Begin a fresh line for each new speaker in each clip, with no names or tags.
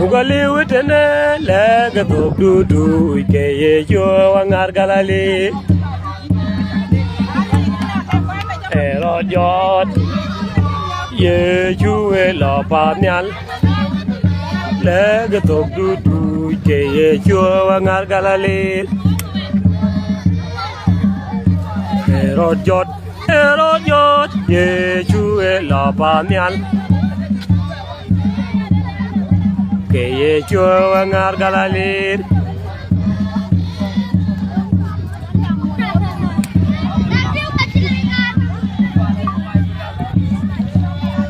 Ugali witene lega du ke Yecu wangar galali Erojot Yecu la panyal lega du ke Yecu wangar galali Erojot Yecu la panyal ke Yecu wangar galalir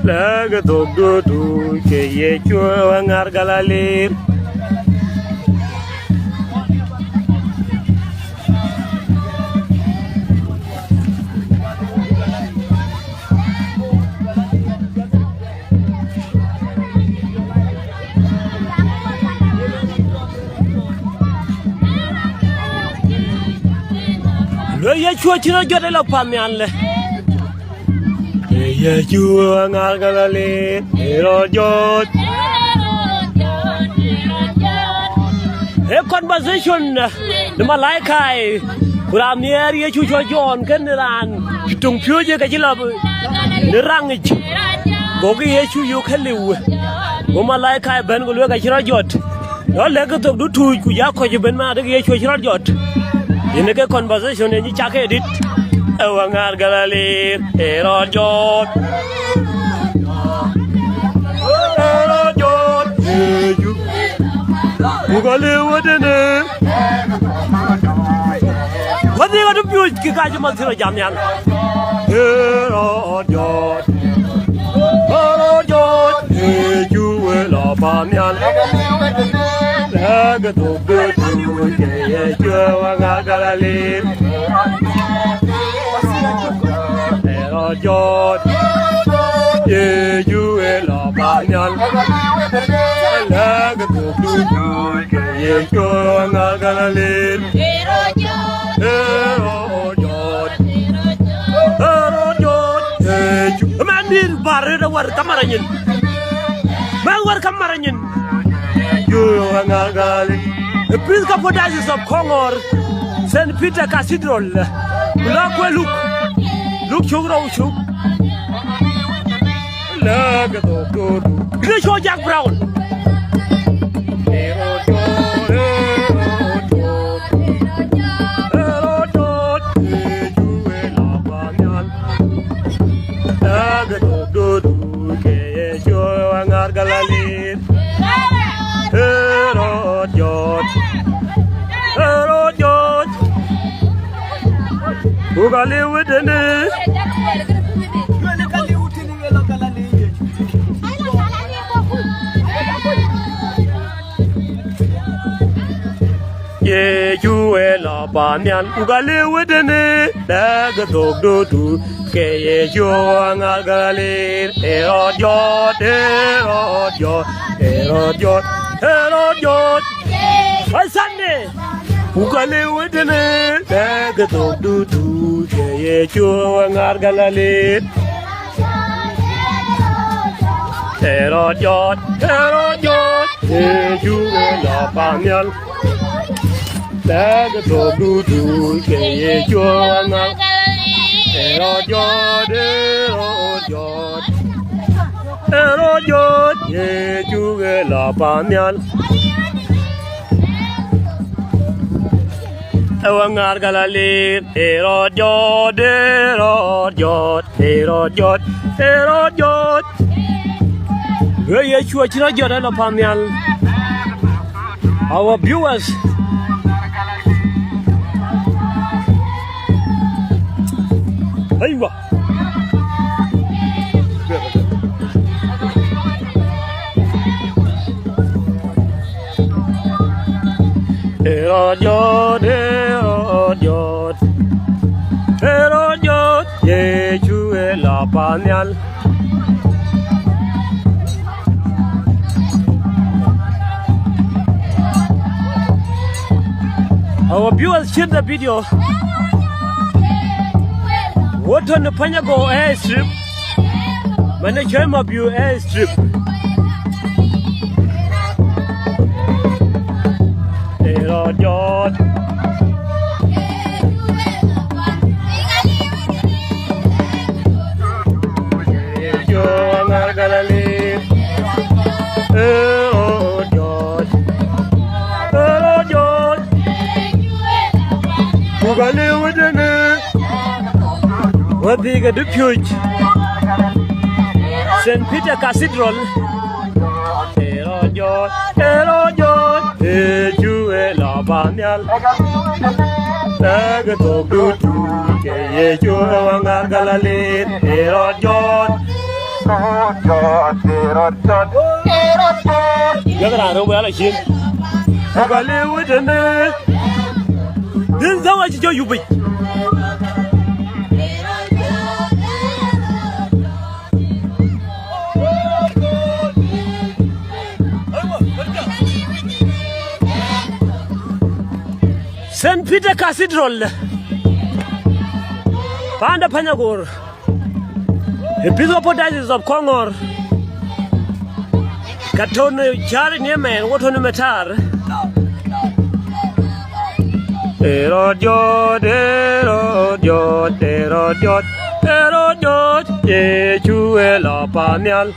lega du ke Yecu wangar galalir Yecu chino jode la pamianle Yecu wangar galali Erojot conversation the malaikai kuramier Yecu chojon kenran tung pyuje ka jilab nirangich gogi Yecu yu khaliw go malaikai ben go ka chirajot yo leg to du tu ku ya ko ben ma de Yecu chirajot in the conversation in the check edit. Wangar galali, Erojot, you. Ugali witene. What do you want to do? Kikaji Mathira Jamian. Erojot, you will Obamian. Lega du ke Yecu wangar galali Erojot Yecu la panyal lega du ke Yecu wangar galali Erojot Yecu mandir bare da war kamaranyin man war kamaranyin you wangar galali the Episcopal Diocese of Kongor, St. Peter Cathedral, Lakwe Luke Chugro Chug, Kritho Jack Brown, Erojot Ugali witene Yecu la panyal ugali witene lega du ke Yecu wangar galalir Erojot Sunday Ugali witene lega du ke Yecu wangar galalir Erojot Yecu la panyal lega du ke Yecu wangar Erojot Yecu la panyal wangar galalir Erojot Yecu chirajot la panyal our viewers Aywa Erojot Yecu la panyal Our viewers share the video. What on the Panyagor airstrip? When I came up your airstrip. Ugale Wadene Wadiga the Puig St. Peter Cathedral Erojo Yecu Elabanyal Nagato Dutu Yecu Wangargalalit Erojo Yagarano Wala Shin Ugale Wadene This is how I show you be. St. Peter Cathedral Panda Panyagor Episcopal Diocese of Kongor Katone Chari Yemen Wotone Mathira Erojot Yecu Elabanyal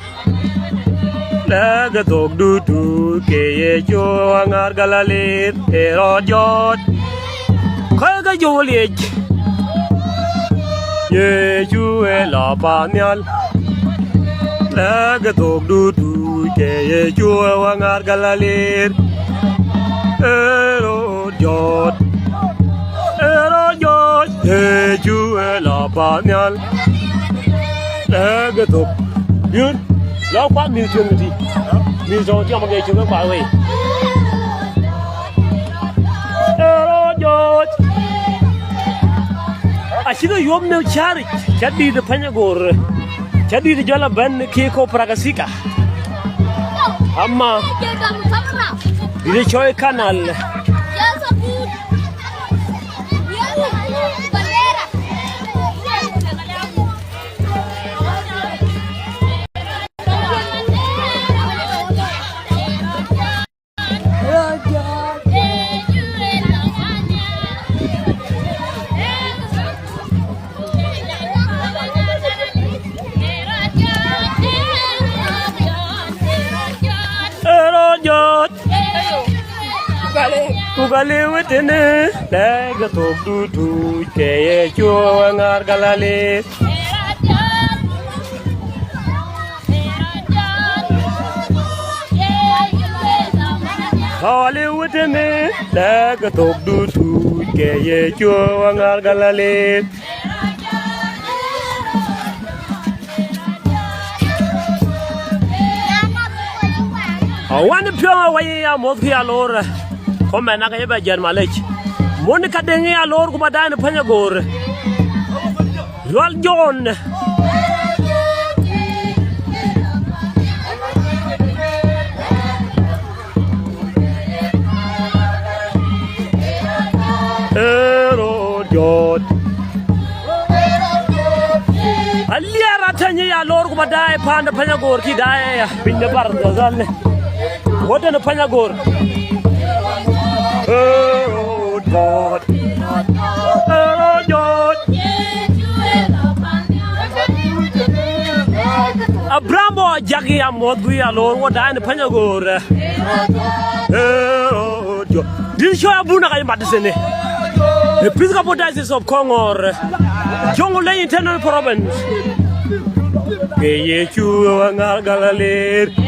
Nagato Dutu Yecu Wangargalalit Erojot Kaga Joliet Yecu Elabanyal Nagato Dutu Yecu Wangargalalit Erojot Yecu Elabanyal Nagato Yun Lão quát miêu trường thì miêu cho mà nghe chúng các bạn ơi Ashiga yom ne chari chadi de Panyagor chadi de jala ban Kritho pragasika amma de choy kanal Ugale Wadene Nagato Dutu Yecu Wangargalalit Ugale Wadene Nagato Dutu Yecu Wangargalalit Wani pio waye ya modhi alor Kome naga yeba Malech Monica dengi alor kumadani Panyagor Lwal John Erojot Aliara tanyi alor kumadai panda Panyagor kidai Pinda barda zalne What in a Panyagor? Abramo Jagi Amodwi alone, what I in the Panyagor? This show Abuna Madison. The Episcopal Diocese of Kongor, Jongole Internal Province. Yecu Wangargalalit.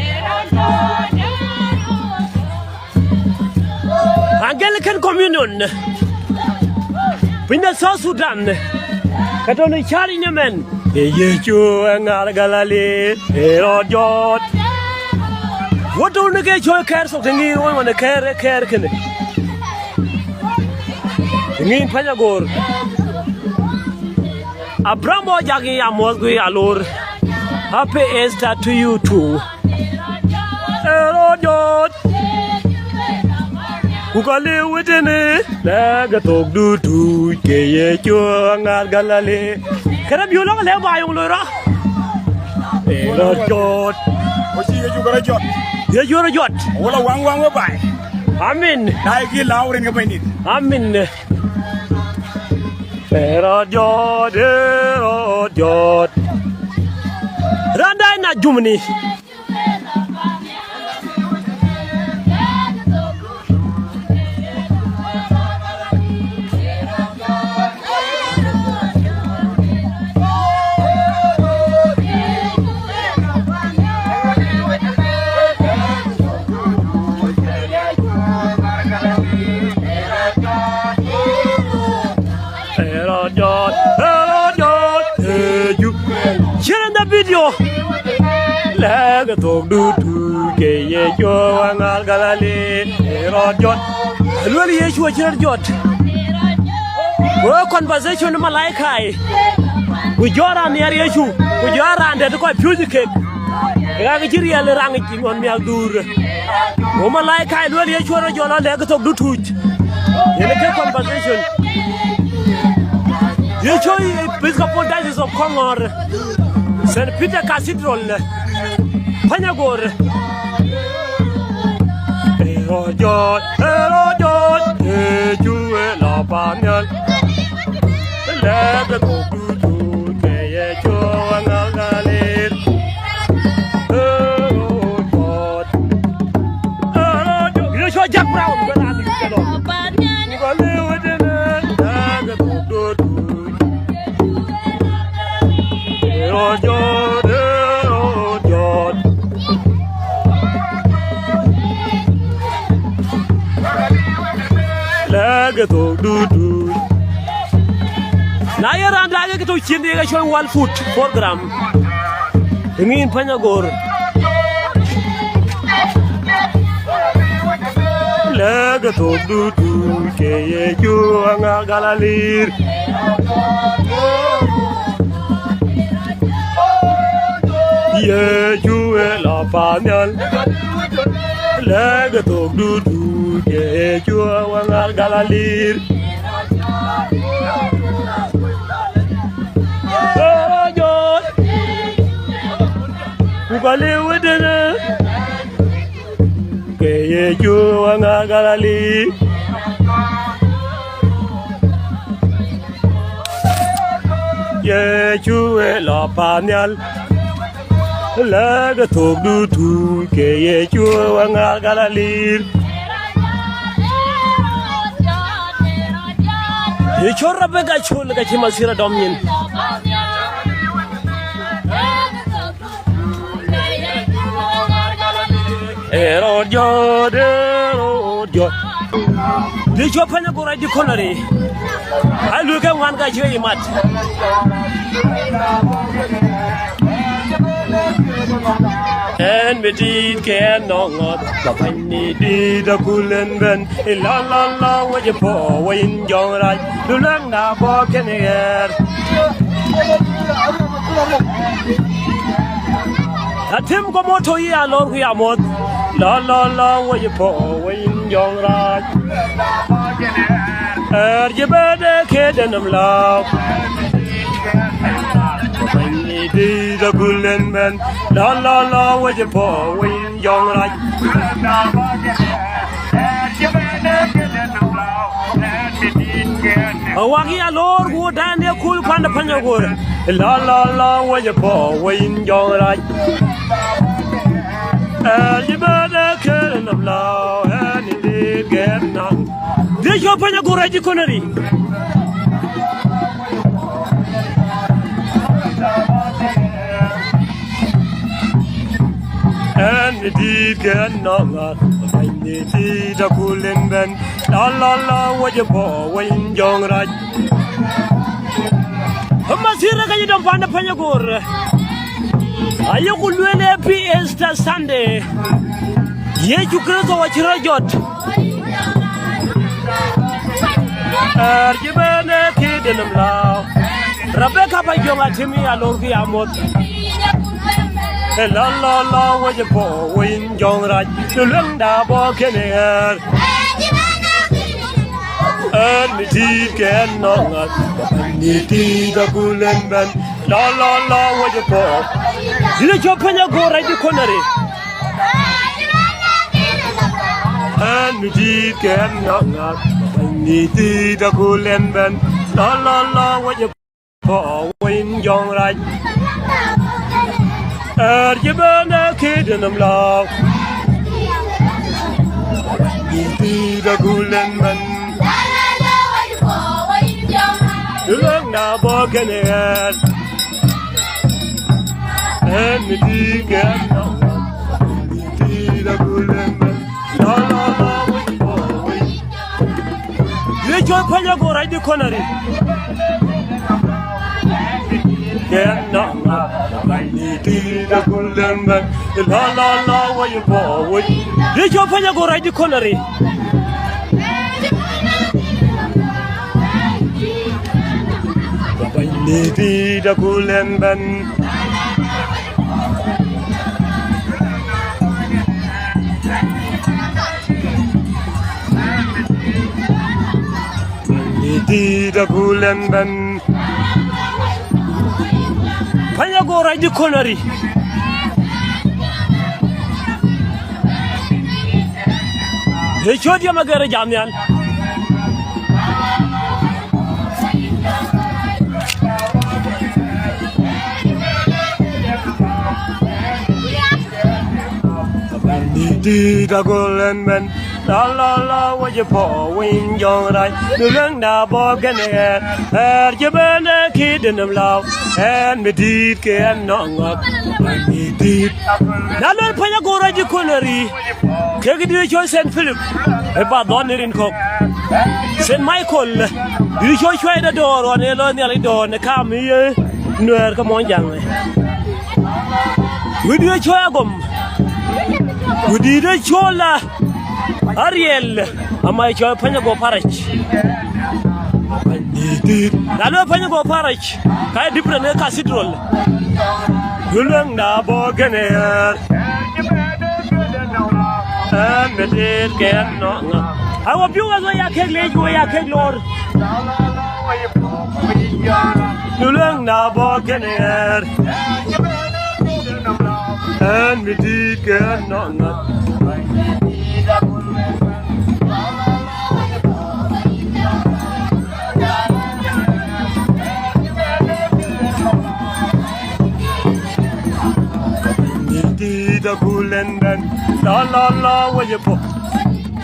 Anglican Communion in the South Sudan. Katoni Chari Yemen. Yecu Wangargalalit. Erojot. What don't get your cares of the new one when the care can? The mean Panyagor. Abramo Jagi Amosgui Alor. Happy Easter to you too. Erojot. Ugale Wadene Nagato Dutu Yecu Wangargalalit Karab you long le ba yung lora Erojot
Osi Yecu garajot
Yecu garajot
Wala wang we bay
Amin
Dai ki lawre nga bay nit
Amin Erojot Randa na jumni du du ke Yecu angal galali rojot lol Yecu rojot wo conversation malaika ku jora ni Yecu ku jora ande ko music ga jiri yalla rang ci ngon mi ak dur wo malaika lol Yecu rojot la leg tok du tuj yene ke conversation Yecu Episcopal Diocese of Kongor St. Peter Cathedral Panyagor Rojot Yecu la panel Lebe ko du ke Yecu angal galir Rojot Yecu Jack Brown berani kelo Ngale wedene lebe ko du Rojot Lagato du na yaran lagato chindi ga show one foot program ngin Panyagor Lagato du ke Yecu angal galalir Yecu la panel Lagato du ke Yecu angal galalir Rojot Kugale wedene ke Yecu angal galalir Yecu la panel Lagato du ke Yecu angal galalir Yecu rabbe ga chul ga ci Mathira domnyin Rojot Yecu Panyagor di konari ay lu ke wan ga ci imat En mit dit ken nongot la pani di da kulen ben la la la wa je po wa in jong rai du lang na bo ken er Atim ko moto ya lor ya mot la la la wa je po wa in jong rai je bede ke denam la Di da gulen ben la la la wa je po win yong rai Awagi alor go dan ya kul kan Panyagor la la la wa je po win yong rai je bada ken of la and di get na de yo Panyagor ji konari And the deed get not find the deed a cooling ben la la la what you pour when young right Mathira ga you don't find a Panyagor Ayoku lwele Easter Sunday Yecu Kritho wa rojot Jibene kidenum lao Rebecca ba jonga timi alor fi amot La la la wa je po win jong raj lung da bo kener ni ti ken no ngat ni ti da kulen ben la la la wa je po dile jo Panyagor raj di konare ni ti ken no ngat ni ti da kulen ben la la la wa je po win jong raj je bene kidenum lao Di da gulen ben Lung na bo kener En mi di get na Di da gulen ben La la la Yecu Panyagor di konari can not I need a golden man. La la la, where you go? Did you find a go right to Connery? I need a golden man. Did a golden man. Panyagor-Twic Connery. Yecu dia magara jamian. Did a golden man. La la la, what you for? Wing young right. The young now, Bob can hear. Had you been a kid in the love? And me did can not up. Me did. Now, let Panyagor-Twic Connery. Take it to the choice St. Philip. About Donner in Cock. St. Michael. You should try the door on a lonely door and come here. No, come on, young. We do a choagum. We did a chola. Ariel, am I joy Panyagor-Twic? I need it. I know Panyagor-Twic. I different cathedral. You learn now, Boganer. And the dead can not. I hope you as I can lay you away, I can, Lord. You learn now, Boganer. And the deed can not. The cool and then la la la, where you put?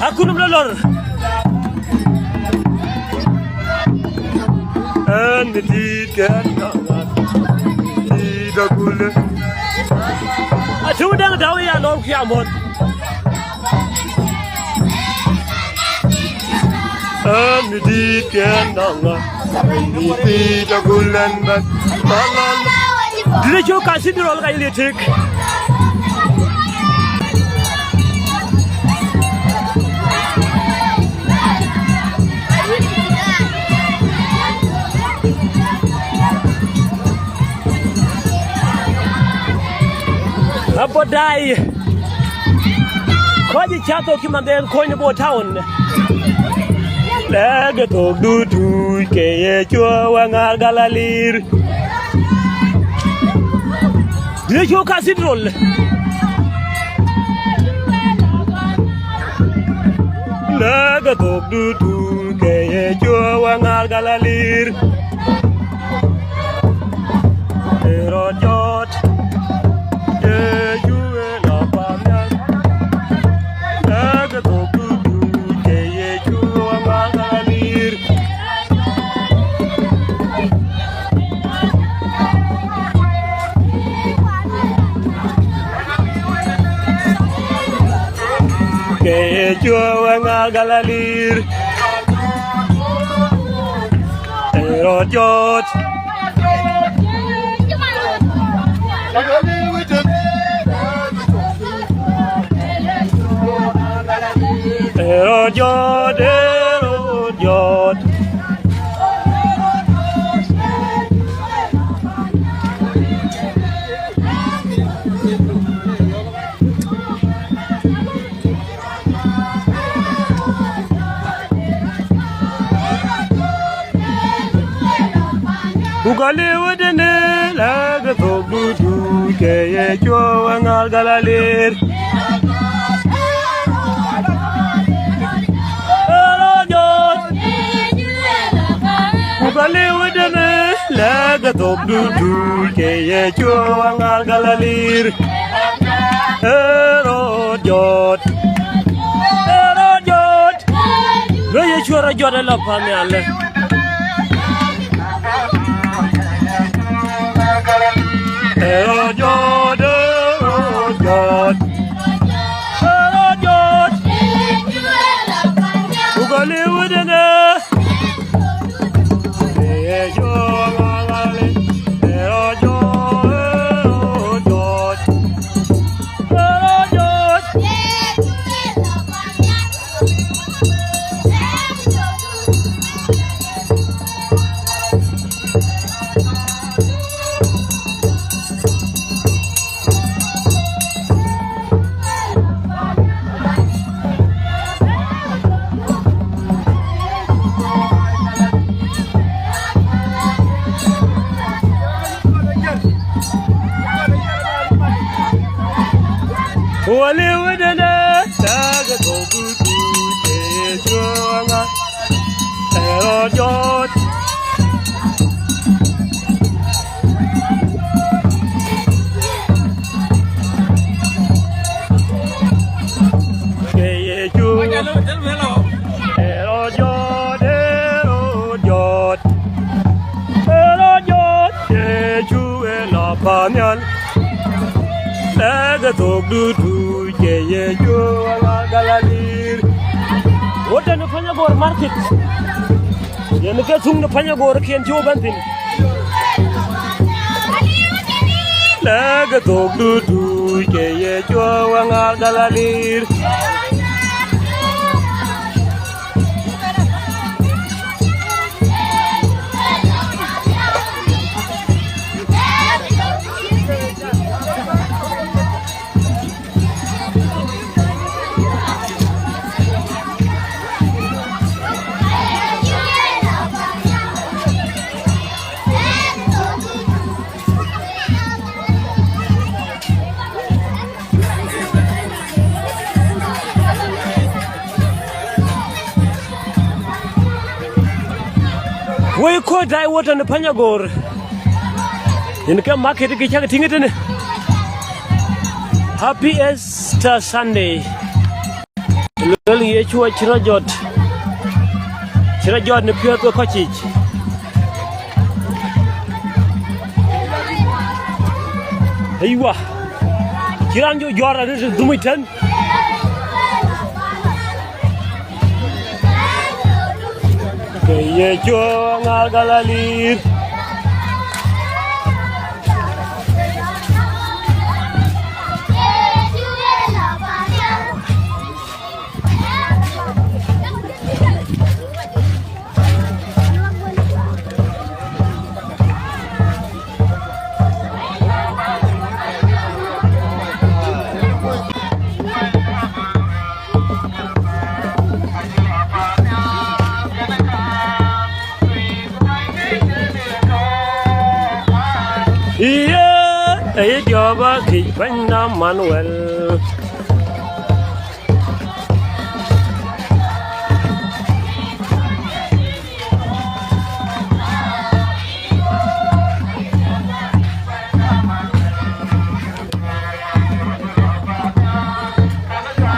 Hakunum la la. And the deed can not. The cool. I told them that we are long here. And the deed can not. The cool and then la la la. Did you consider all I take? Abodai, Koji Chato Kimaden Coinable Town. Lagato do to Yecu Wangar Galalir. Yecu Cathedral. Lagato do to Yecu Wangar Galalir. Rojot. Yecu wangar galalir, rojot. Rojot, rojot. Ugale wadene laga tobutu ke Yecu wangar galalir. Ugale wadene laga tobutu ke Yecu wangar galalir. Rojot, rojot. Lo Yecu rojot la pamiale. Rojot, rojot, rojot. Ugale wadene. Yecu wangar galalir. live in a saga to Jewanga. Hello, George. Panyan, lega tok du ye yo ala galalir. What the Panyagor market? You look at the Panyagor can show bantin. Lega tok du ye yo ala galalir. We could die water on the Panyagor. In the market, you can get it. Happy Easter Sunday. Little Yecu, Chirajot, the pure coachage. Here you are. Kiranjo, you are a little Dumitan. Yecu ngalalir. Hey, Java, keep Manuel.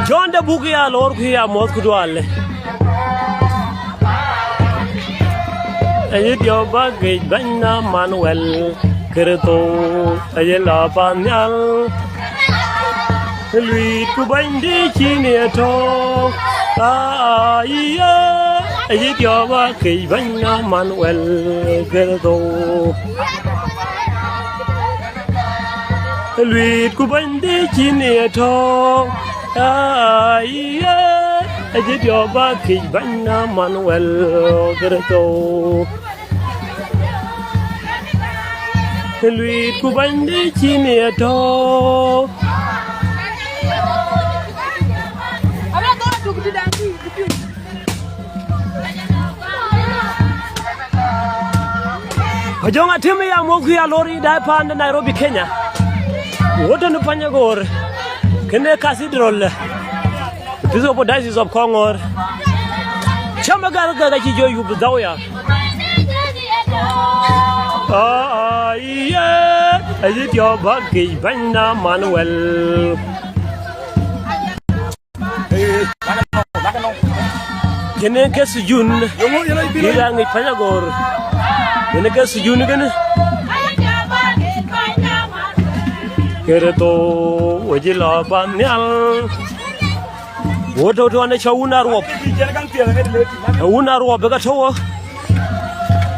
John the Bugia, Lord, we are most good. Hey, Java, keep Manuel. Kritho, ayela panyal, lui kubandi chini to, iya, ayityawa kibanya Manuel Kritho, lui kubandi chini to, iya, ayityawa kibanya Manuel Kritho. Lui kubandi chini to. Pajonga timu ya moku ya lori daipa na Nairobi, Kenya. Wote ni Panyagor. Kene Cathedral. Bishop Diocese of Kongor. Chama garga chijo yubdawya. Yeah, is it your buggy, Banya Manuel? Genegas Jun, Gilang Panyagor. Genegas Jun again. Kritho, Wajila Panyal. What do you want to show? Una rope, Begato.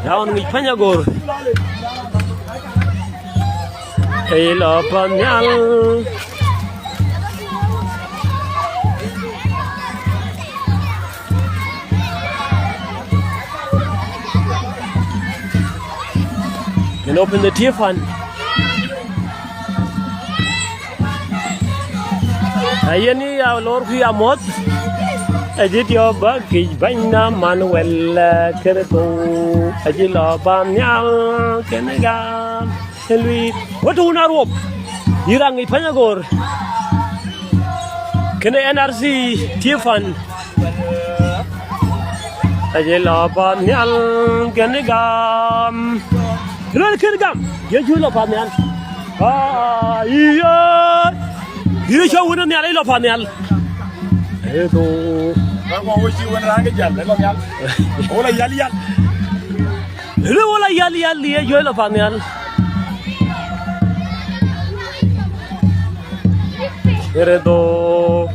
Down with Panyagor. Hello, Panyal. Can open the tear fund. Ayani, our Lord, we are mod. I did your baggage, Banya Manuel Kritho. I did love Panyal, Kenaga. Hello, what do you know? You rang Panyagor. kene NRC Tiefan ajela panyal kene gam Yecu lo panyal iya dire cho wona nyal lo panyal eto
ko wosi wona range jalle lo yal wala yal
wala yal Yecu lo panyal Kritho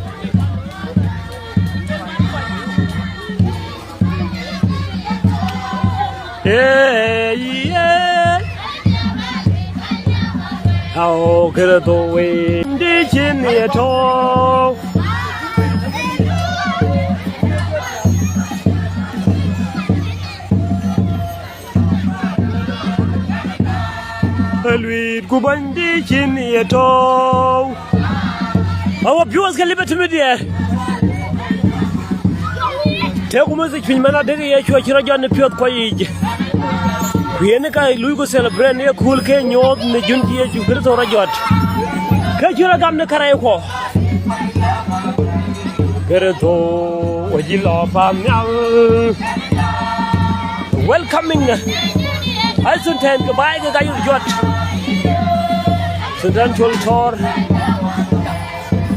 How Kritho we ndichin yeto Lui kubandi chin yeto Our viewers can live to me there. Take music in Manade, Yecu, Chirajan, the Pure Quay. Quienica, Lugo celebrate near cool cane, you open the Junti, you get or a yacht. Kajuragam the Karaiko. Kritho, Wajila Panyal. Welcoming. I should tend to buy the guy yacht. Central Tour.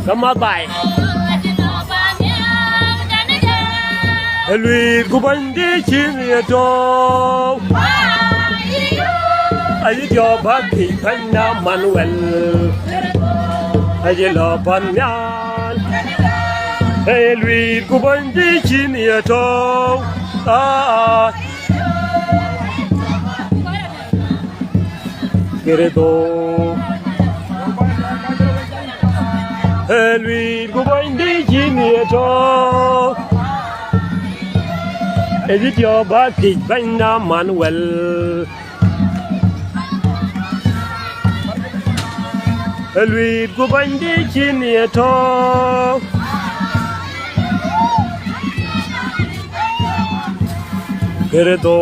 Come on by. Lui kubandi chini yeto. Ayi jobaki kanya Manuel. Ayi lopanyan. Lui kubandi chini yeto. Kritho. Lui kubandi chini yeto. Edit your body, Bina Manuel. Lui kubandi chini yeto. Kritho.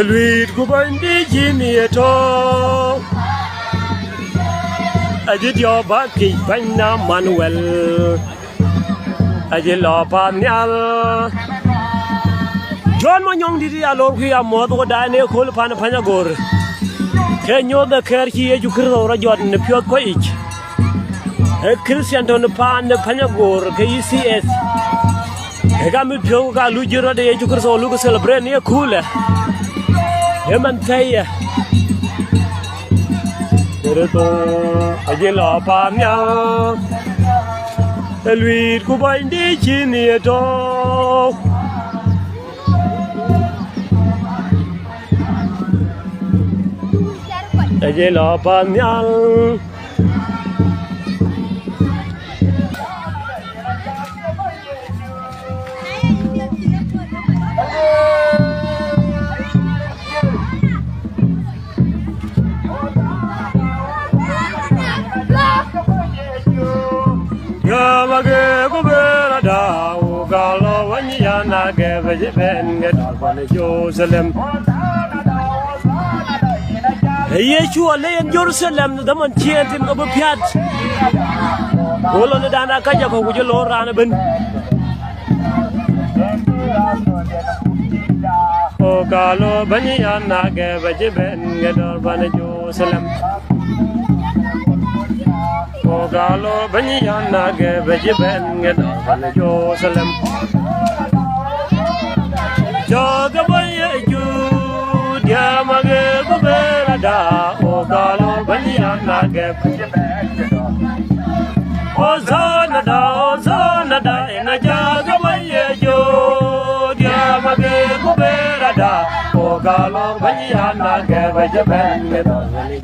Lui kubandi chini yeto. Edit your body, Bina Manuel. Ajela panyal John Manyong didi alor ku ya mod ko dane ko pan Panyagor Kenyo da kerki Yecu Kritho rajot ne Pure Quay Christian ton pan Panyagor ke ECS ga mi pyo ga lu jiro de Yecu Kritho lu ko celebrate ne cool e man tay Kritho ajela panyal Lui kubandi chini yeto Ajela panyal Yamage kubera da ugalo wanyana gebe ben gedabane Jerusalem Yecu ale Jerusalem da man tientin obo piat Wolo ne dana kaja ko kujelo rana ben Ugalo wanyana gebe ben gedabane Jerusalem Ogalo banyana ge bejiben gedabane Jerusalem Joga bayeju diamage kubera da Ogalo banyana ge bejiben Ozana da ina joga bayeju diamage kubera da Ogalo banyana ge bejiben gedabane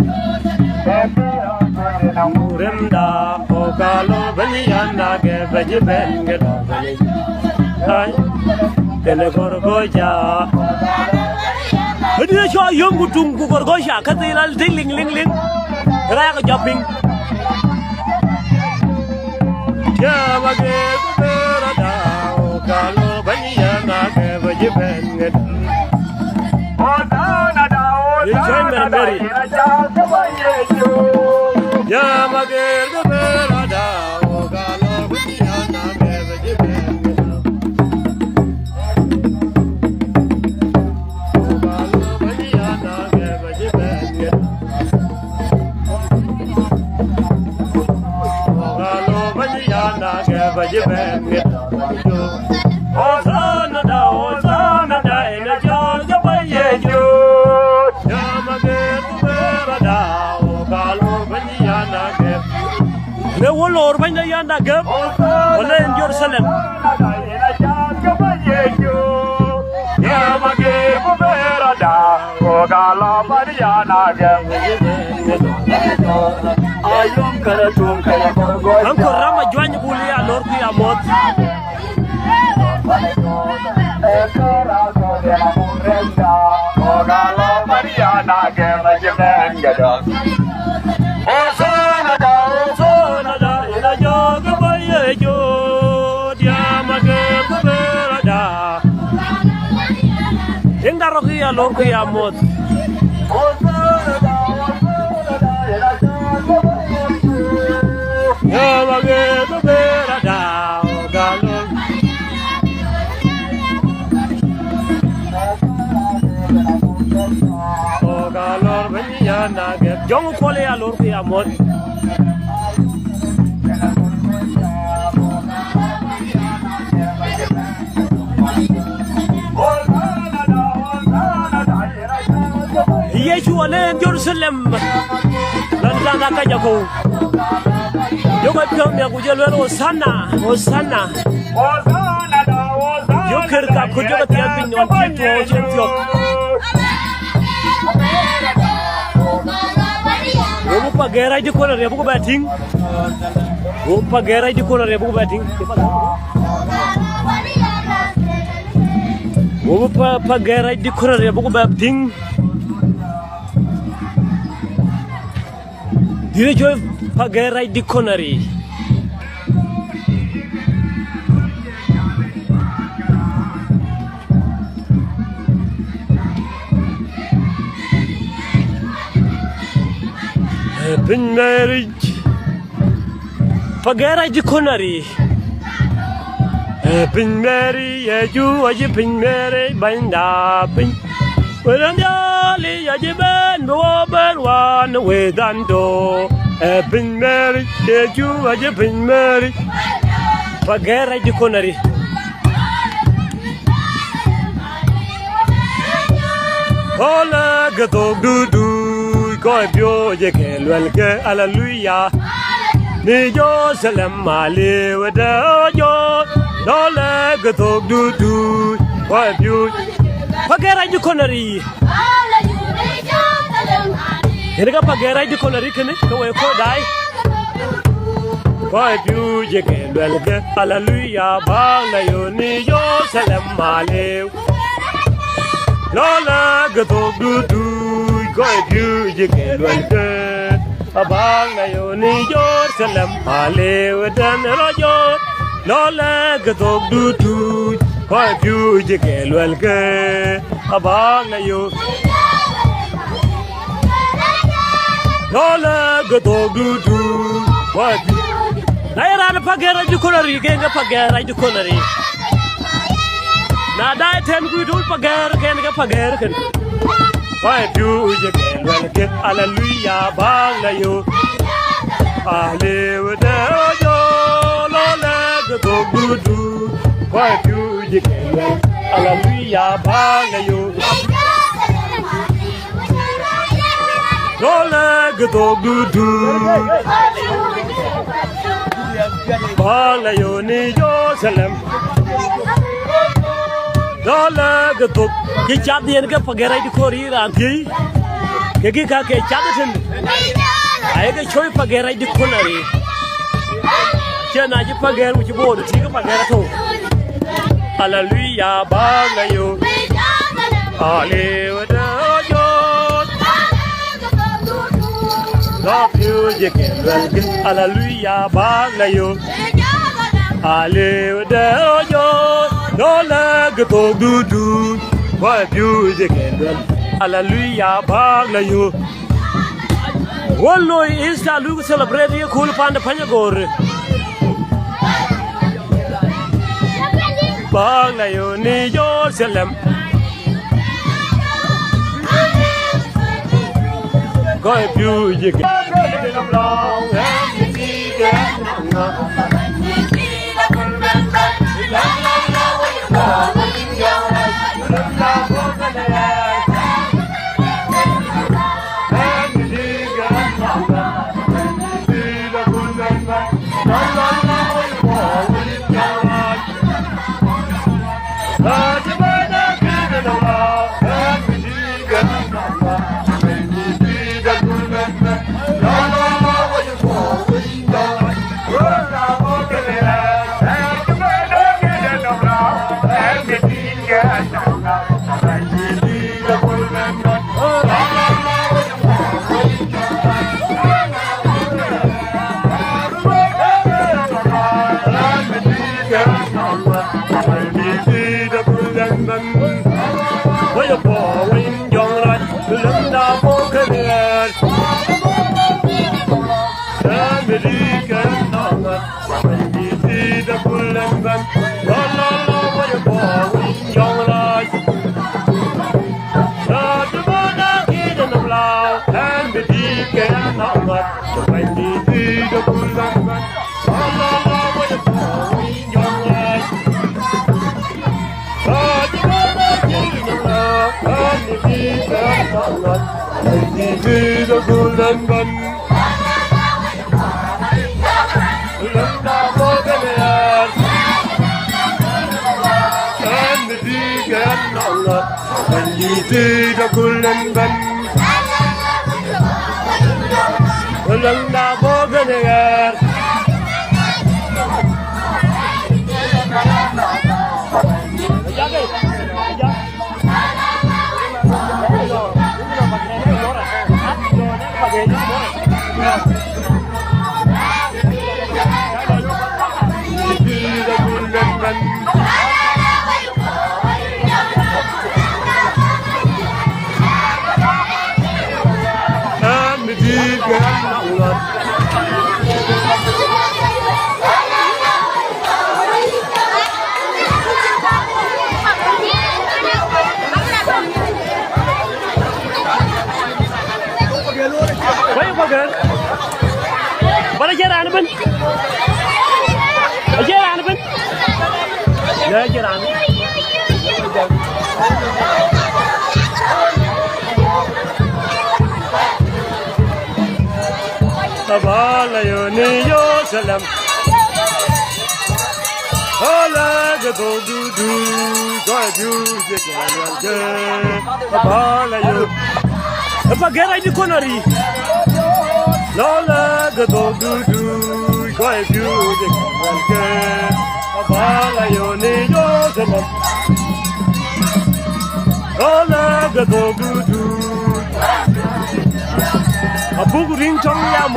Muremda ogalo banyana ge bejiben gedabane Ay tele gorgoja Dia cho yong kutung ku gorgoja katilal ding ling ra ko jopping Ya bage kubera da ogalo banyana ge bejiben gedabane Ozana da Yamage Ne wolor banya yanda gab wala en Jerusalem Anko rama jwany buli alor ku ya mot Inda roki ya lor ku ya mot Ya mage to berada galon O galor benya na ge jong ko le ya lor ku ya mot Yecu wala en Jerusalem lan ka jako yo ko pyo me ku jelo Hosanna Hosanna yo ker ka ku jo ti pin on ti to chen ti wo pa gera di ko re bu bating wo pa gera di ko re bu bating wo pa gera di ko re bu bating Dire joy pagerai di konari Bin marriage pagerai di konari Bin mary Yecu aji bin mary banda bin Werandali aji ben bo ben wan wedando bin mary Yecu aji bin mary pagerai di konari Hola gato dudu ko bio je ke lwelke hallelujah ni jo salam male wada jo Hola gato dudu ko bio pagerai di konari Ini ka pagerai di konari kene ko we ko dai ko biu je ke lwelke hallelujah ba na yo ni yo salam male Lola gato dudu ko biu je ke lwelke abang na yo ni yo salam male wadan rojo Lola gato dudu ko biu je ke lwelke abang na yo Lola gato dudu ko biu Naira na pagera di konari genga pagera di konari Na dai ten ku dul pagera genga pagera ken Wai piu je ken wal ke hallelujah bang na yo Hallelujah yo Lola gato dudu Wai piu je ken wal hallelujah bang na yo Lola gato dudu Bala yo ni Jerusalem Lola gato ki chat yen ka pagerai di kori ranti ke ki ka ke chat tin ay ga choi pagerai di konari chena ji pager u ji bodu ti ka pagera to hallelujah bala yo hallelujah yo Love you je ke hallelujah bala yo hallelujah yo Lola gato dudu Why you je ke hallelujah bala yo Wallo is la Luke celebrate the cool pan the Panyagor. Bagla you need your Salem. Go if you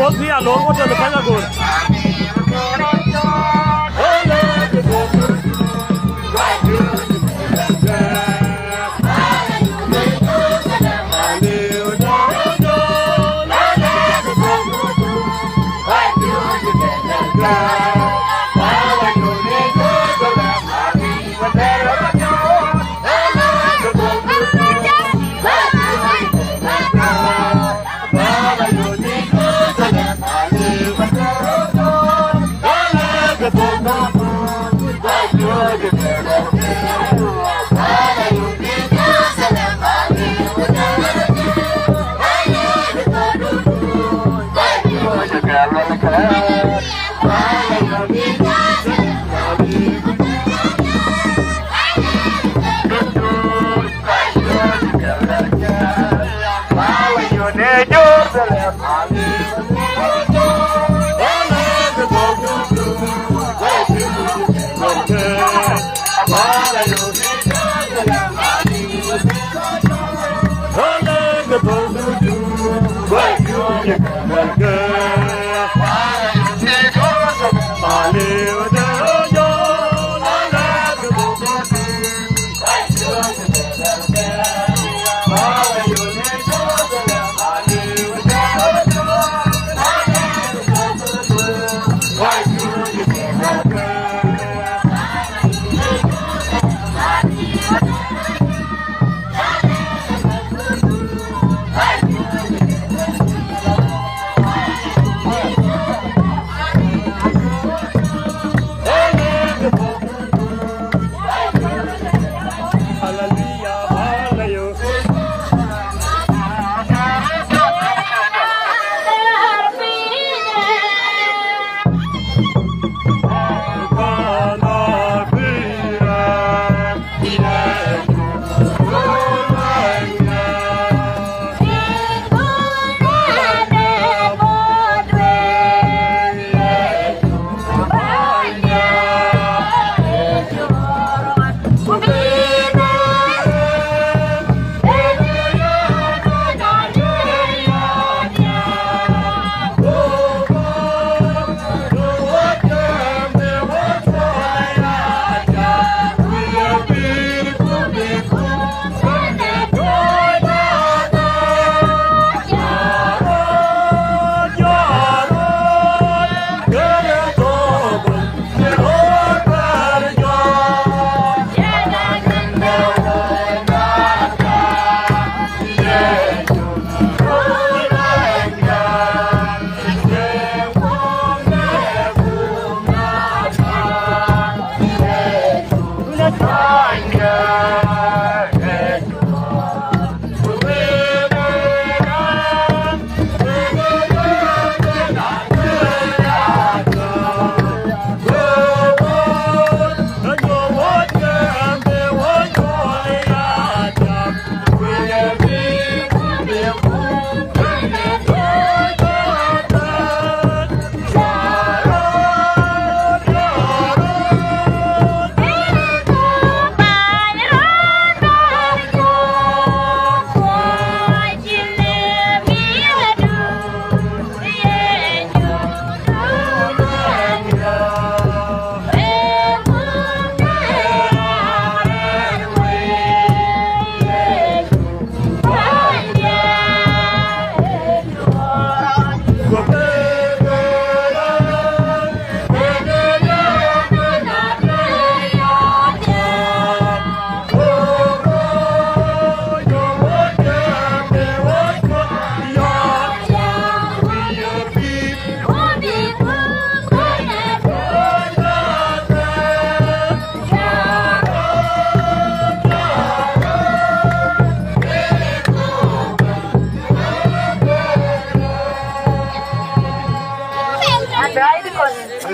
Mathira long water the Panyagor.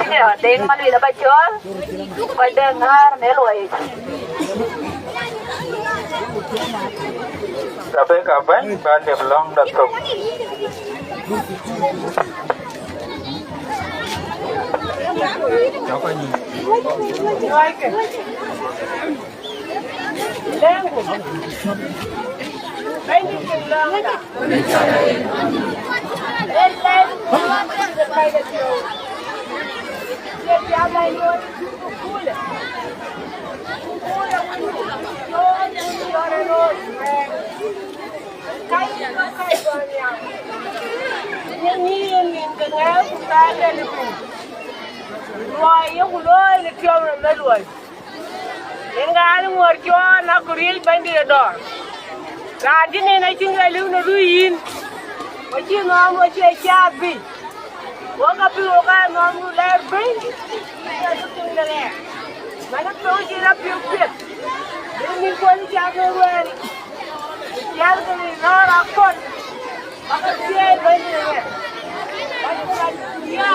ya deng mali da bachol ko dengar ne loi
kapan ban de long da tok cháu coi nhìn
Loi yo loi le tiom na loi. Enga ngor jo na kuril bandi do. Ka dine na tinga lu no ruin. Mo chi no mo che chabi. Wo ka pi wo ka no mu le bin. Ya to tinga le. Mana to chi na pi pi. Ni ko ni cha ko wen. Ya ko ni no ra ko. Aka che bandi le. Aka ya.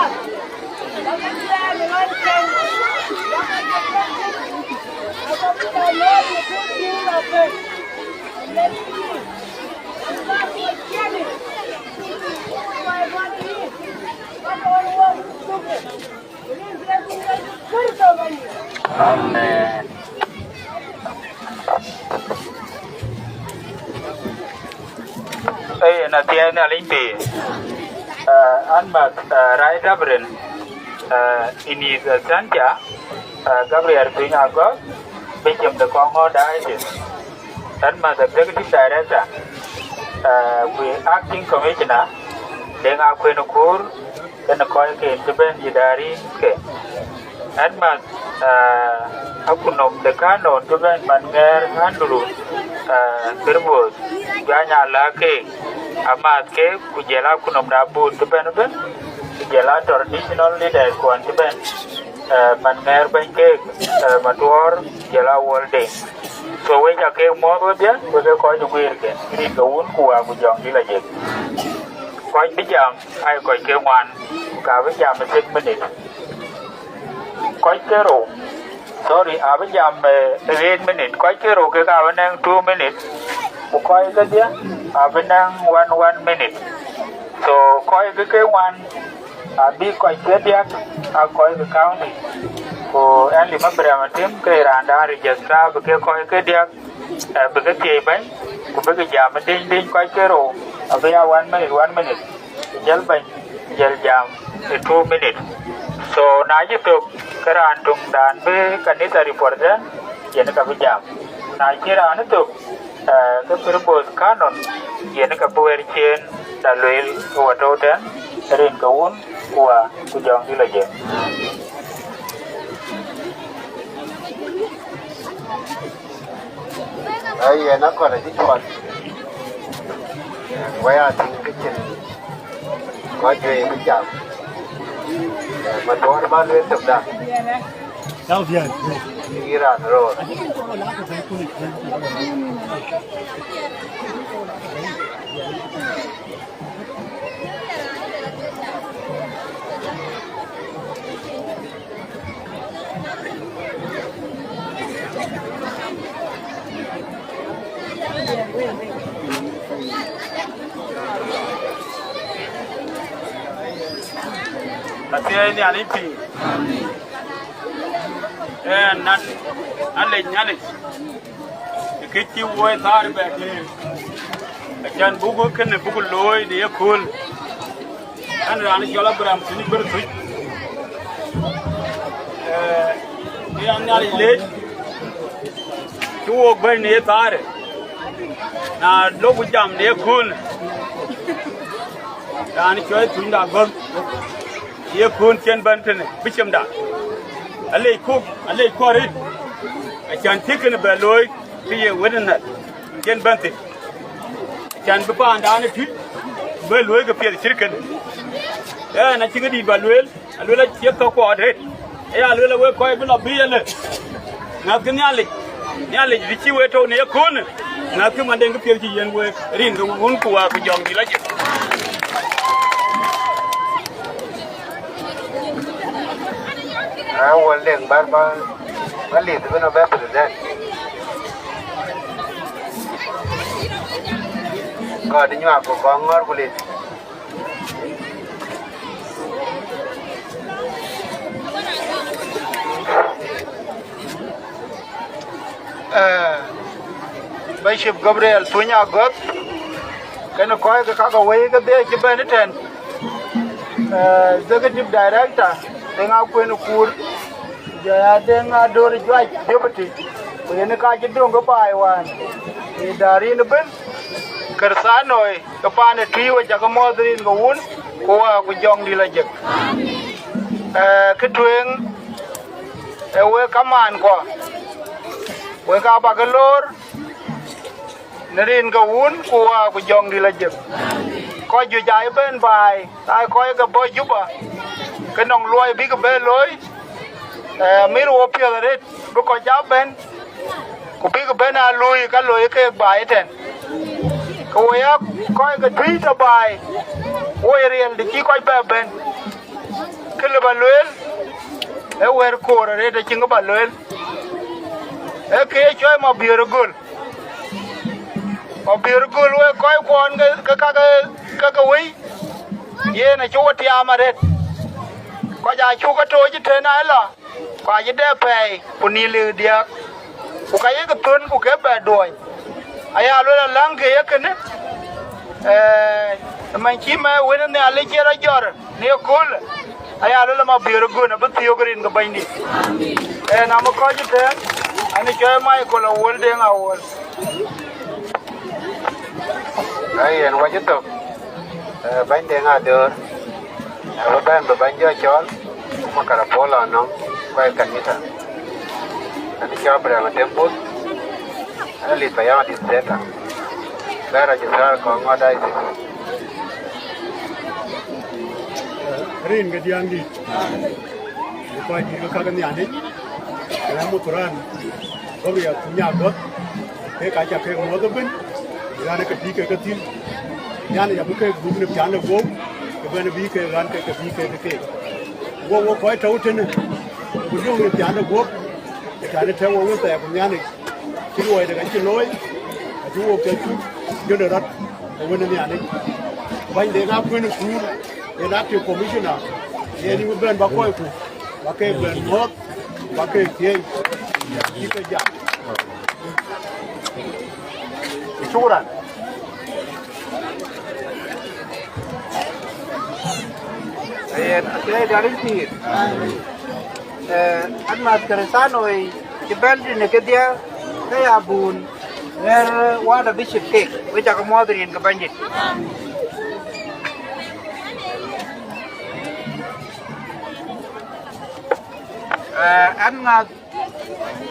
Amen. Đây là tiền là linh bì ăn mặc rai dabren ini Sanja Gabriel Panyagor became the Congo diocese and my executive director we acting commissioner then Aquenokur then the Koike Japan Yidari and my Akunom the Kano Japan Manger Handuru Turbos Ganya Lake Amatke Kujela Kunom Dabu Japan Jela traditional leader kuan Japan Manger Banke Matur Jela World so we ja ke mo bia we ko ju wir ke ri ko un ku a ku jong ni la je ko bi jam ai ko ke wan ka bi jam 6 minutes ko ke ro sorry a bi jam 8 minutes ko ke ro ke ka nang 2 minutes ku ko ke dia a bi nang 1 minute so ko ke wan a bi ko ke dia a ko ke county ko en li mabra tim ke randa register ke ko ke dia be ke tie ban ku be ke jam ding ko ke ro a be 1 minute jal ban jal jam 2 minutes so na ji to karan tung dan be kanisa report yen ka bi jam na kira na to ke propose canon yen ka puer chen da loel ko to den ren ka un kwa ku jong di la je
ai nó còn là cái chuyện quay lại cái chuyện có chuyện cái chậm mà đó bao nhiêu tập đã
Sao vậy?
đi ra rồi
Tapi ini alipi. Nan Kiti woi tar beke. Akan buku kene buku loy dia kul. An rani jala bram sini bertui. Dia nyali le. Tuo bai ne tar. Na logu jam dia kul. Rani choi tunda gol. Dia kun chen bantene bichem da. Alei kori. Akan tikene beloy. Piye wedena chen bante chan bu pa ndane tu be loy ga piye shirkan na chinga di balwel alwela che to ko de alwela we ko bi lo biye le na nyale di chi we to ne kun na ku mande ga piye ji yen we rin ga un ku wa ku jong di la je
wal deng bar ba bali tu na ba president ko di nya ko ngor kulit Bishop Gabriel Panyagor cái nó coi cái các cái cái đây cái bên trên executive director dengan aku ni kur jaya dengan dor jual deputy ini kaji dong kepai wan dari ni ben kersanoi kepane triwa jaga modrin gawun kuwa ku jong di lajek ketueng we kaman ko we ka bagalor nerin gawun kuwa ku jong di lajek coi vừa chạy bên bài tai coi cái bơi giúp à cái nòng lôi biết cái bên lối mấy lúa phía là đấy bữa coi cháu bên cũng biết cái bên nào lùi cái lùi cái bài trên coi á coi cái thủy cho bài ôi riêng thì chỉ coi bên cái là bài luyện cái quẹt cổ rồi đấy chính cái bài luyện cái chơi mà bìa rồi mà bìa rồi lùi coi quan cái quý ye này chú ti ama det có dài chú cái trôi chứ thế này là có gì đẹp về phụ nữ dia có cái tuần có cái bè đuôi ai luôn là lăng cái này mình chỉ mà quên này lấy chơi ra giỏi nhiều cool ai luôn là mà biểu gương nó bất thiêu cái gì cái bên đi nằm có chứ thế anh chơi mai có là uốn đen à đây anh quay tiếp tục bánh đen à được bên bánh dưa chón mà cả phố là nó quay cảnh như thế anh cho bữa mà tempo anh lít phải ăn lít tết à đây là chúng ta có ngõ đây
rin cái diang đi quay đi cái cái nhà đấy cái một tuần có việc nhà bớt cái chả cái mua cái bên ra cái cái tin nhà này cũng cái group này chán được gốm cái bên này cái ran cái gốm coi trâu trên này cũng dùng được chán được gốm chán được theo gốmแต่ผมnhà này chỉ nuôi được cái chân lối chú gốm chơi chú được đất cái bên này này bánh để ngáp quên được cú để ngáp kiểu commissioner để đi bên bác coi cú bác cái bên mót bác cái kia chỉ cái gì chú ra
Saya dari sini. Anmat keresanoi jebel ni kedia saya abun. Wada bishop cake. Wajah kemudian kebanjir. Anmat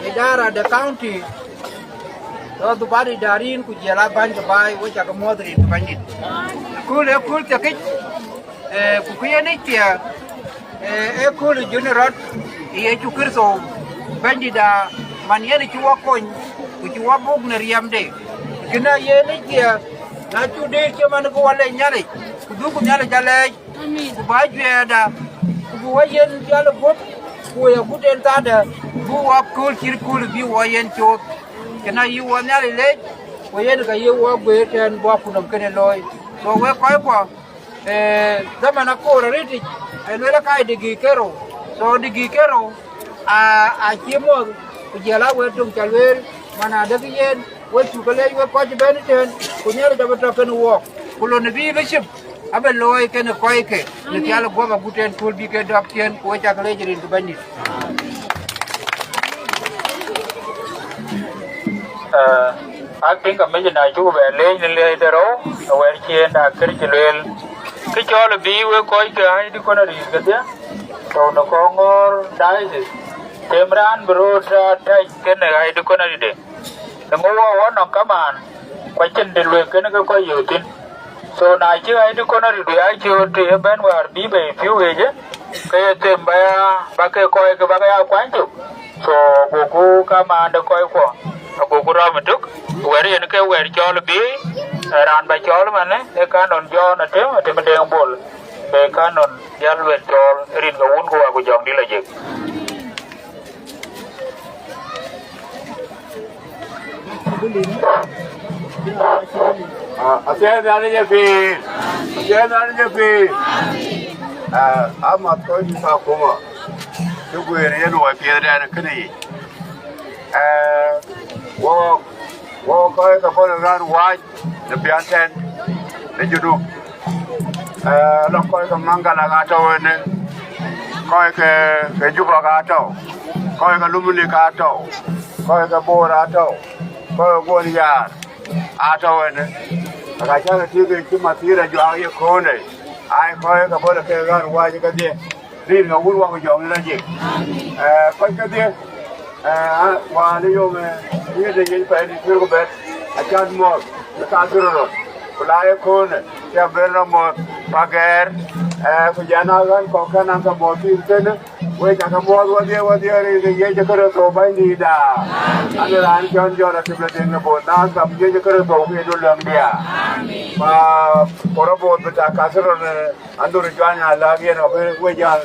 idara the county. Lalu bari darin kujelaban kebai wajah kemudian kebanjir. Kul cakik. Kukuya ni kia ekul junior Yecu Kritho bandida mania ni chua coin kuchua bog na riamde kina ye ni kia na chu de kia man ko wale nyale kudu ko nyale jale ku bajwe da ku wayen jale bot ku ya kuten tada bu wa kul kul bi wayen chot kina yu wa nyale le wayen ka yu wa gwe ten bo kunam kene loy so we ko zaman aku rariti eluela kai digi kero so digi kero a kimo kujala wetung chalwer mana dagi yen wetu kale we kwaji beniten kunyere jabata kan wo kulo nabi bishop abe loy ken koike ni tiala goba guten tul bi ke dapien ko cha kale jirin to bandi
I think a million I do a lane in later on where she and a curriculum cái cho là bí với coi cái hay đi con đi cái thế, rồi nó có ngor đái gì, thêm ra ăn bro ra đây cái này hay đi con đi đấy, nó ngồi nó cắm ăn, quay chân đi luyện cái nó có nhiều tin, so này chứ hay đi con đi ai chưa thì bên ngoài bí về phiếu về chứ, cái thêm ba cái coi cái ba cái áo quán chụp, so cô cắm ăn được coi qua, cô ra một chút, quay đi cái quay cho là bí ran ba chol man e kanon jo na te me deng bol be kanon yal wen chol rin ga un ko jong di la jek
Asen ani je fi. Ama to ni sa kuma. Dugu yere no wa piedra na kani. Wo ko ka bon ran wa de pianten de judu. Lo ko ka mangala ga to ne. Ko ke juba ga to. Ko ka lumuni ga to. Ko ka bora to. Ko go ni ya. Ato ne. Ka cha ti ke Mathira jo a ye ko ne. Ai ko ka bon ke ran wa je ka de. Rin ga wul wa ko jo na je. Ko ka de wa le yo me ni de ye pa ni ko bet. A cha mo ka duro. Kulai ko ne. Ya berno mo pager ko jana gan ko kana ka mo ti ne. We ka mo wa de ri de ye je ko to ba ni da. Ani ran jon jo ra te ble ne bo na ka ye je ko to ke do lam dia. Ma poro bo ta ka sero ne andu ri jana la ge no we ja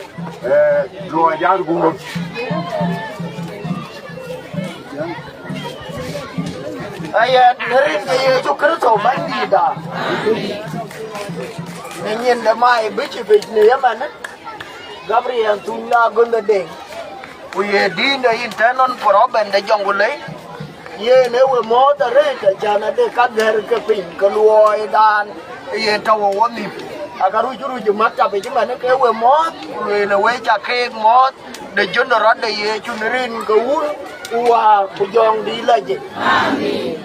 lo ja gu.
Aya nerin ke Yecu Kritho ba ni da. Nenyen da mai bichi bichi ne yamana. Gabriel tunna gonda ding. We dinda internal problem da jongule. Ye ne we mo da re ta jana de ka ger ke pin ka luoi dan. Ye tawo woni. Agaru juru mata be jimane ke we mo. We ne we cha ke mo de jondo rode Yecu nerin ka wul. Wa kujong di laje. Amin.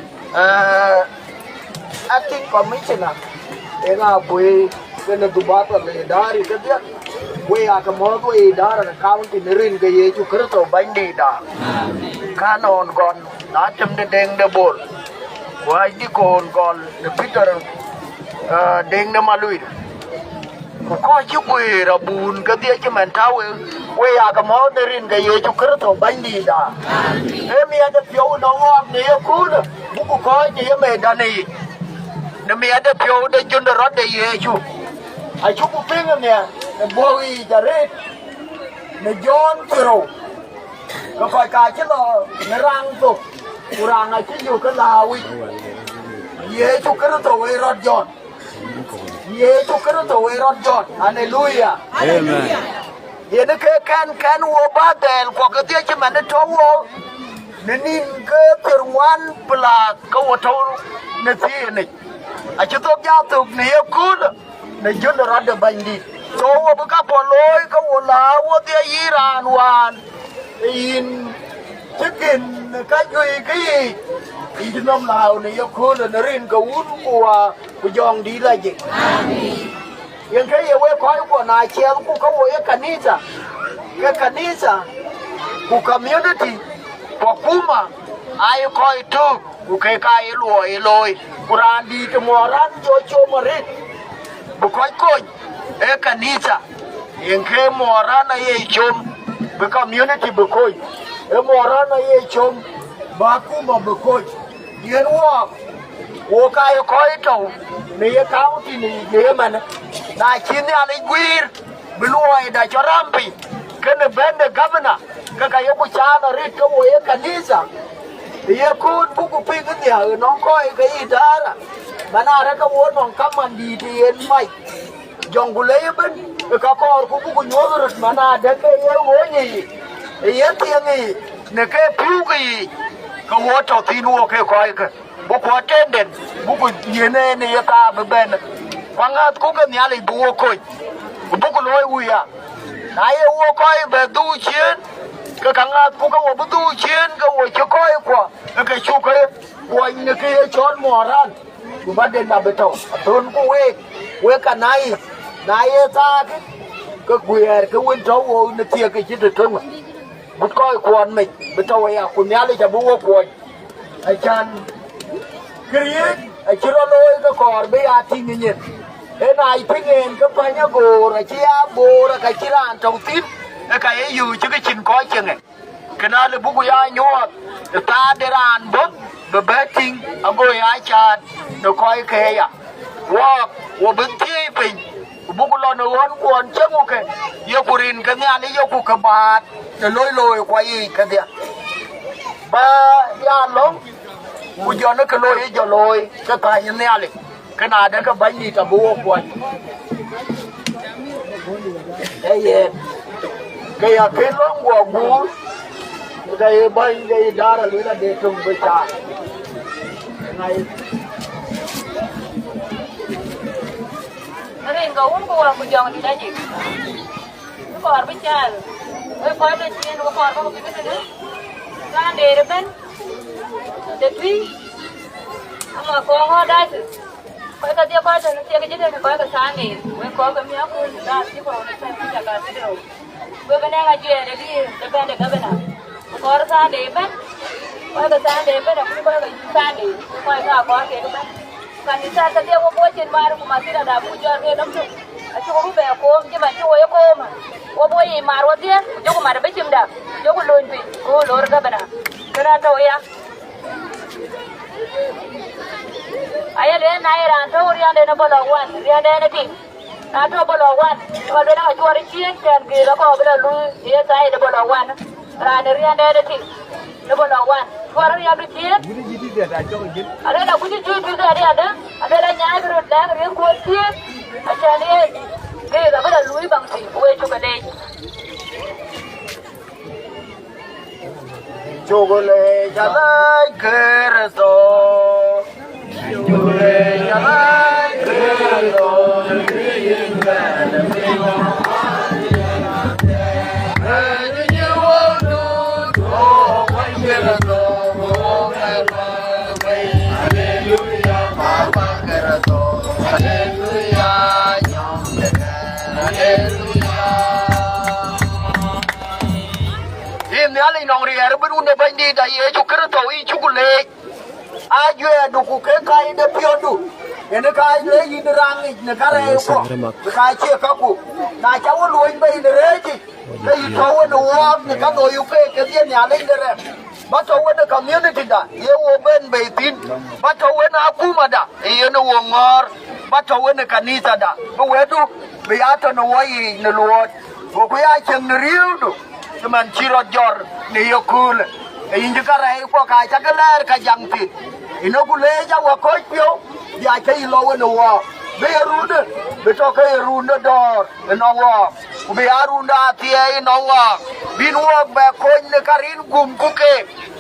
Acting commissioner. Enga pui kena dubata le dari kedia. We akamodo we dar county nerin ke Yecu Kritho bandi da. Amin. Kanon gon nacham de deng de bol. Wa di kon gon de Peter deng de malui. Ko chi we rabun kedia chiman tawe. We akamodo nerin ke Yecu Kritho bandi da. Emi ada pio no ngok ni ku buku ko ni me dani. Ne mi ada pio de junda rod de Yecu. A chu ku pinga ne boi dare ne John Kiro. Ko ka chi lo ne rang tu. Kurang a chi yu ka lawi. Yecu Kritho we rod John. Yecu Kritho we rod John. Hallelujah. Amen. Ye ne ke kan wo ba del ko ke tie chi man to wo. Nenin ke perwan pla ko to ne ti ne a chi to ja to ne ku ne jun ra de bandi to wo ka po loy ko wo la wo ti iran wan in chicken ka yui ki in nom lao ne ku ne rin ko un ku jong di la ji amen yen ke ye we ko na che ku ko wo ye kanisa ke kanisa ku community kwa kuma ai koi tu ku kai kai loi kurandi ke moran jo marit bu koi e kanisa yen ke moran ai chom bu community bu koi e moran ai chom ba kuma bu koi yen wo kai koi to ne ye county ne man na chini ali gwir bu loi da chorampi kene bende governor kaka yoku chana rit ko wo ye kanisa ye kun buku pinga dia non ko ke idara manara ka wo non kamandi ti en mai jongule ben ka ko ku buku nyorut mana de ke ye wo ni ye tiangi ne ke pugi ka wo to tinu ke ko ke buku attendant buku yene ne ye ka ben kwangat ku ke nyali buo ko buku loy uya na ye wo ko be du chen ka kangat ku ka wo bu du chen ka wo che ko ko ka chu ka wo ne ke chon moran ku ba de na beto ton ku we ka nai na ye ta ke ka guer ka win to wo ne tie ka chi de ton bu ko ko me beto ya ku nya le ja bu wo ko ai chan kriye ai chiro loy ka kor be ya tin ni ê này phi nghề cái Panyagor là chia bồ là cái chia ăn trồng tiếp cái ấy dù chứ cái chuyện có chuyện này cái nào là bố của ai nhớ ta để ăn bớt bờ betting ở ngôi ai chặt nó coi cái à wow bên kia pin bố của nó ngon quần chứ ok yêu của rin cái nhà này yêu của cái bát để lôi quay cái gì ba ya lắm cú giờ nó cái lôi cái tài như này cái nào đấy cái bánh đi cả búa quay cái lông của búa cái bánh cái đá là lưỡi là để trùng với trà này
cái gấu của cú giờ thì đã gì nó còn với trà với coi cái chuyện nó còn có cái gì nữa ra để được bên để tùy mà con họ đây coi cái dia coi nó cái gì đấy coi cái sáng này với coi cái miếng của nó chỉ có nó xem cái cái gì đâu với bên này cái gì đấy để bên để cái bên nào coi sáng để bên coi cái sáng để bên là cũng coi cái sáng để coi cái coi cái bên cái sáng cái dia có bôi trên vai của Mathira đã bôi cho cái đống chú có bé cô chứ mà chú ấy cô mà cô bôi gì mà rồi thế chú có mà biết chim đạp chú có lùn bị cô lùn cái bên nào cái nào thôi à ai lên này là thôi riêng đây nó bao lâu quan riêng đây nó kì nó thôi bao lâu quan mà đây nó chua đi chiên trên kì nó có bây giờ lui đi sai nó bao lâu quan là riêng đây nó kì nó bao lâu quan qua riêng đi chiên ở đây là cũng chỉ chui ra đi ở đây là nhái cái đá cái riêng cuốn chiên ở trên đây cái là bây giờ lui bằng thủy quay cho cái đây
Chugule jalai Kritho, chugule jalai Kritho, Nali nong ri er ben unde bandi da Yecu Kritho I chukule ajue duku ke kai de piondu ene kai le yidrang ne kare ko kai che kaku na chawo luin be ne reji le yitawo no wa ne ka no yu ke dia nya le ne ba to we the community da ye wo ben be tin ba to we na kuma da ye no wo ngor ba to we ne kanisa da ko we du be ato no wa yi ne luot ko ya chen riu du cuman cirot jor ni yokul inji karai ko ka chakalar ka jangti ino kule ja wa ko pio ya kai lo no wa be runde be to kai runde dor no wa be arunda tie no wa bin wa be ko ne karin gum kuke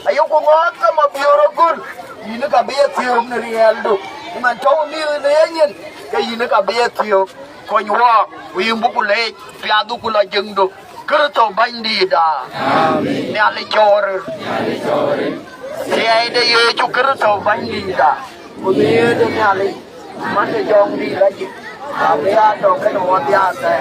ayo ko ngot ma bioro gun ino ka be tiom ne rieldo man to mi ne yen ka ino ka be tio ko nywa wi mbukule pia du kula jengdo Kritho bandi da ne ale chor se ai de Yecu Kritho bandi da ko ne de ne ale man de jong di la ji a be a to ke no wa dia se